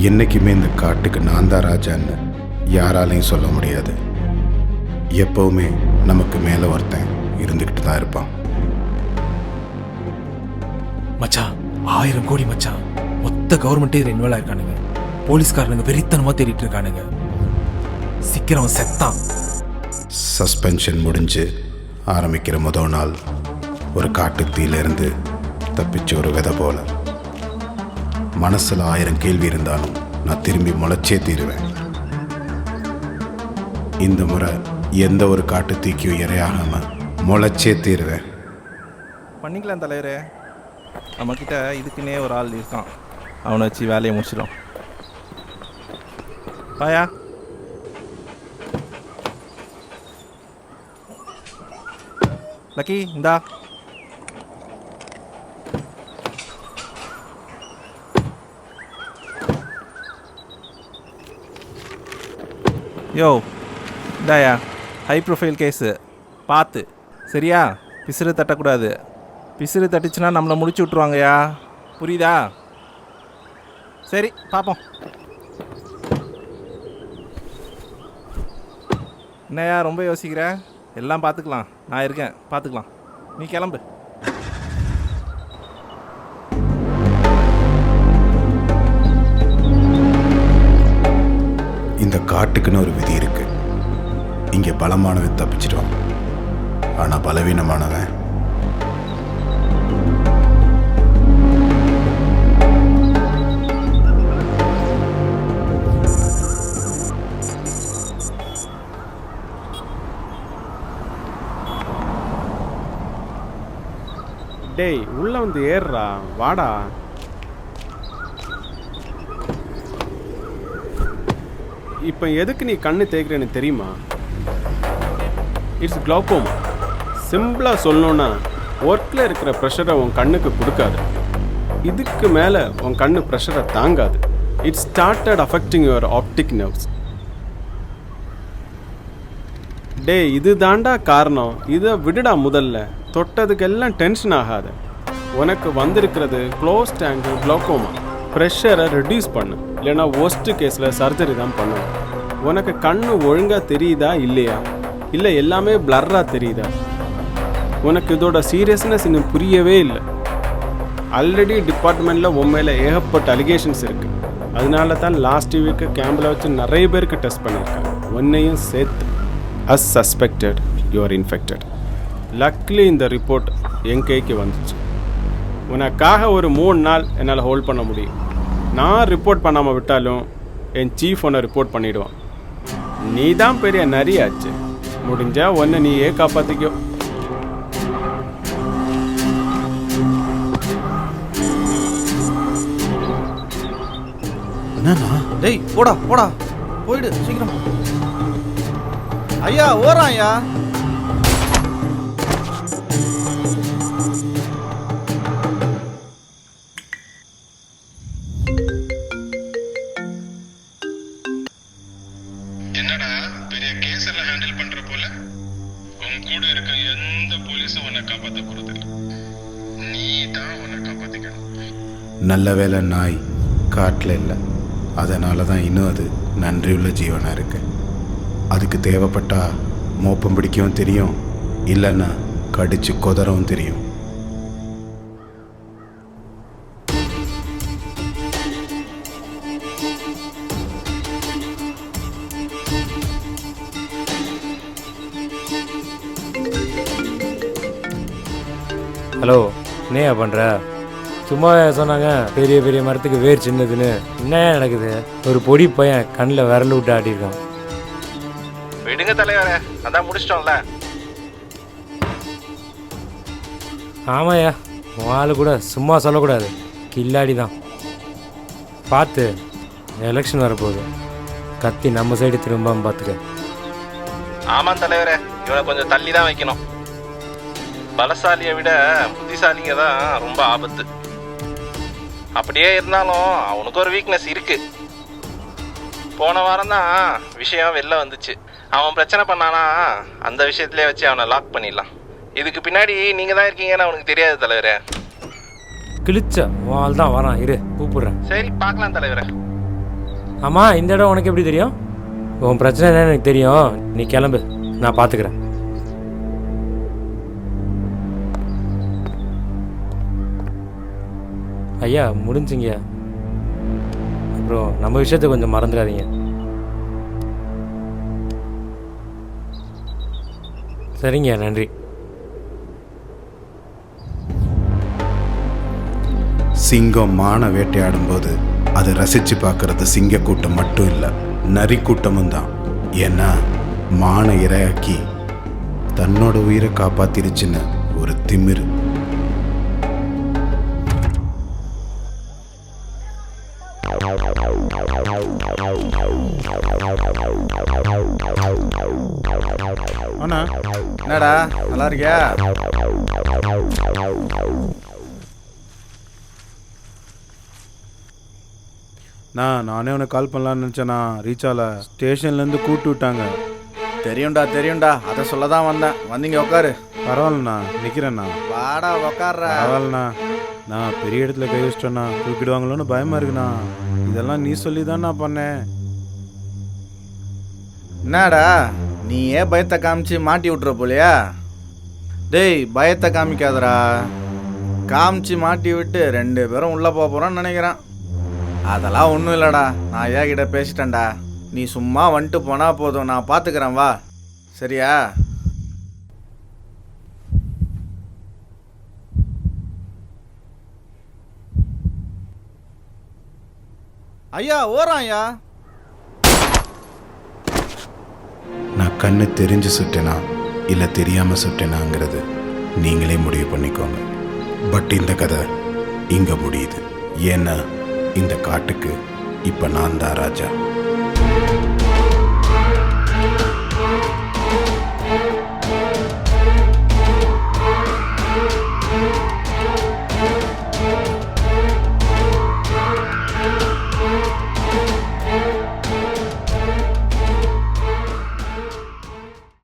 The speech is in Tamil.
என்றைக்குமே இந்த காட்டுக்கு நான் தான் ராஜான்னு யாராலையும் சொல்ல முடியாது. எப்பவுமே நமக்கு மேலே ஒருத்தன் இருந்துக்கிட்டு தான் இருப்பான். மச்சான் 1000 கோடி மச்சான். மொத்த கவர்மெண்ட்டே இதில் இன்வால்வ் ஆயிருக்கானுங்க. போலீஸ்காரனுங்க வெறித்தனமாக தேடிட்டு இருக்கானுங்க. சீக்கிரம் செத்தான். சஸ்பென்ஷன் முடிஞ்சு ஆரம்பிக்கிற முதல் நாள் ஒரு காட்டுத்தீயிலிருந்து தப்பிச்ச ஒரு விதை போல. மனசில் 1000 கேள்வி இருந்தாலும் நான் திரும்பி முளைச்சே தீருவேன். இந்த முறை எந்த ஒரு காட்டுத்தீக்கும் இரையாகாமல் முளைச்சே தீருவேன். பண்ணிக்கலாம் தலைவரே. நம்மக்கிட்ட இதுக்குன்னே ஒரு ஆள் இருக்கான். அவனை வச்சு வேலையை முடிச்சிடும். பாயா லக்கி, இந்தா. யோ இந்தாயா, ஹை ப்ரொஃபைல் கேஸு பார்த்து சரியா? பிசிறு தட்டக்கூடாது. பிசிறு தட்டுச்சுன்னா நம்மளை முடிச்சு விட்ருவாங்கய்யா, புரியுதா? சரி பார்ப்போம். என்னையா ரொம்ப யோசிக்கிற? எல்லாம் பார்த்துக்கலாம், நான் இருக்கேன், பார்த்துக்கலாம். நீ கிளம்பு. இந்த காட்டுக்குன்னு ஒரு விதி இருக்கு. இங்கே பலமானவன் தப்பிச்சிடுவான், ஆனால் பலவீனமானவன் டேய் உள்ள வந்து ஏறுறா, வாடா. இப்போ எதுக்கு நீ கண்ணு தேய்க்கிறேன்னு தெரியுமா? இட்ஸ் க்ளோக்கோமா. சிம்பிளாக சொல்லணுன்னா ஒர்க்கில் இருக்கிற ப்ரெஷரை உன் கண்ணுக்கு கொடுக்காது. இதுக்கு மேலே உன் கண்ணு ப்ரெஷரை தாங்காது. It's started affecting your optic nerves. டேய் இது தாண்டா காரணம். இதை விடுடா. முதல்ல தொட்டதுக்கெல்லாம் டென்ஷன் ஆகாது. உனக்கு வந்திருக்கிறது க்ளோஸ்ட் ஆங்கிள் க்ளோக்கோமா. ப்ரெஷரை ரெடியூஸ் பண்ணு, இல்லைன்னா ஒஸ்ட்டு கேஸில் சர்ஜரி தான் பண்ணணும். உனக்கு கண்ணு ஒழுங்காக தெரியுதா இல்லையா, இல்லை எல்லாமே பிளர்ராக தெரியுதா? உனக்கு இதோட சீரியஸ்னஸ் இன்னும் புரியவே இல்லை. ஆல்ரெடி டிபார்ட்மெண்ட்டில் உன் மேலே ஏகப்பட்ட அலிகேஷன்ஸ் இருக்குது. அதனால தான் லாஸ்ட் வீக்கு கேம்பில் வச்சு நிறைய பேருக்கு டெஸ்ட் பண்ணியிருக்காங்க, உன்னையும் சேர்த்து. as suspected you are infected. Luckily இந்த ரிப்போர்ட் என் கைக்கு வந்துச்சு. உனக்காக ஒரு 3 நாள் என்னால் ஹோல்ட் பண்ண முடியும். நான் ரிப்போர்ட் பண்ணாமல் விட்டாலும் என் சீஃப் ஒன்றை ரிப்போர்ட் பண்ணிவிடுவான். நீ தான் பெரிய நரியாச்சு. முடிஞ்சா ஒன்று நீயே காப்பாற்றிக்கோ. என்னண்ணா? டேய் போடா போடா, போயிடு சீக்கிரம். ஐயா ஓறான் ஐயா. என்னடா பெரிய கேஸ் எல்லாம் ஹேண்டில் பண்ற போல? உன் கூட இருக்க எந்த போலீஸும் உன்னை காப்பாற்ற போறதில்லை. நீ தான் உன்னை காப்பாத்திக்கணும். நல்ல வேலை நாய் காட்டில் இல்லை. அதனால தான் இன்னும் அது நன்றியுள்ள ஜீவனாக இருக்கு. அதுக்கு தேவைப்பட்டா மோப்பம் பிடிக்கவும் தெரியும், இல்லைன்னா கடிச்சு கொதறவும் தெரியும். ஹலோ, என்னையா பண்ணுற? சும்மா சொன்னாங்க பெரிய பெரிய மரத்துக்கு வேர் சின்னதுன்னு. என்னையா நடக்குது? ஒரு பொடி பையன் கண்ணில் விரல் விட்டு ஆட்டியிருக்கான். விடுங்க தலைவரே, அதான் முடிச்சிட்டோம்ல. ஆமாய்யா, உன் ஆள் கூட சும்மா சொல்லக்கூடாது, கில்லாடி தான். பார்த்து, எலெக்ஷன் வரப்போகுது. கத்தி நம்ம சைடு திரும்பாமல் பார்த்துக்க. ஆமாம் தலைவரே, இவனை கொஞ்சம் தள்ளி தான் வைக்கணும். பலசாலியை விட புத்திசாலிங்க தான் ரொம்ப ஆபத்து. அப்படியே இருந்தாலும் அவனுக்கு ஒரு வீக்னஸ் இருக்கு. போன வாரம் தான் விஷயம் வெளில வந்துச்சு. அவன் பிரச்சனை பண்ணானா அந்த விஷயத்திலே வச்சு அவனை லாக் பண்ணிடலாம். இதுக்கு பின்னாடி நீங்கள் தான் இருக்கீங்கன்னு அவனுக்கு தெரியாது தலைவரே. கிழிச்ச உன் ஆள் தான் வரான், இரு கூப்பிடுறேன். சரி பார்க்கலாம் தலைவரே. ஆமாம் இந்த இடம் உனக்கு எப்படி தெரியும்? உன் பிரச்சனை என்னன்னு எனக்கு தெரியும். நீ கிளம்பு, நான் பார்த்துக்கிறேன். ஐயா முடிஞ்சுங்க. அப்புறம் நம்ம விஷயத்தை கொஞ்சம் மறந்துடாதீங்க. சரிங்க, நன்றி. சிங்கம் மான வேட்டையாடும்போது அதை ரசித்து பார்க்கறது சிங்க கூட்டம் மட்டும் இல்லை, நரி கூட்டமும் தான். ஏன்னா மானை இரையாக்கி தன்னோட உயிரை காப்பாத்திருச்சுன்னு ஒரு திமிரு. அண்ணா என்னடா நல்லா இருக்கியா? நானே உனக்கு கால் பண்ணலான்னு நினச்சேண்ணா. ரீச் ஆகல. ஸ்டேஷன்லேருந்து கூப்பிட்டு விட்டாங்க. தெரியும்டா அதை சொல்ல தான் வந்தேன். வந்தீங்க உட்காரு. பரவாயில்லண்ணா, நிற்கிறேண்ணா. வாடா உக்காடுறா. பரவாயில்லண்ணா, நான் பெரிய இடத்துல கை வச்சிட்டேண்ணா. தூக்கிடுவாங்களோன்னு பயமாக இருக்குண்ணா. இதெல்லாம் நீ சொல்லி தான் நான் பண்ணேன். என்னடா நீ ஏன் பயத்தை காமிச்சு மாட்டி விட்டுற போலியா? டேய் பயத்தை காமிக்காதடா. காமிச்சு மாட்டி விட்டு 2 பேரும் உள்ளே போகிறோன்னு நினைக்கிறேன். அதெல்லாம் ஒன்றும் இல்லைடா, நான் ஏகிட்ட பேசிட்டேன்டா. நீ சும்மா வந்துட்டு போனால் போதும், நான் பார்த்துக்கிறேன். வா சரியா? ஐயா ஓரம் ஐயா. நான் கண்ணு தெரிஞ்சு சுட்டேனா இல்லை தெரியாமல் சுட்டேனாங்கிறது நீங்களே முடிவு பண்ணிக்கோங்க. பட் இந்த கதை இங்கே முடியுது. ஏன்னா இந்த காட்டுக்கு இப்போ நான் தான் ராஜா.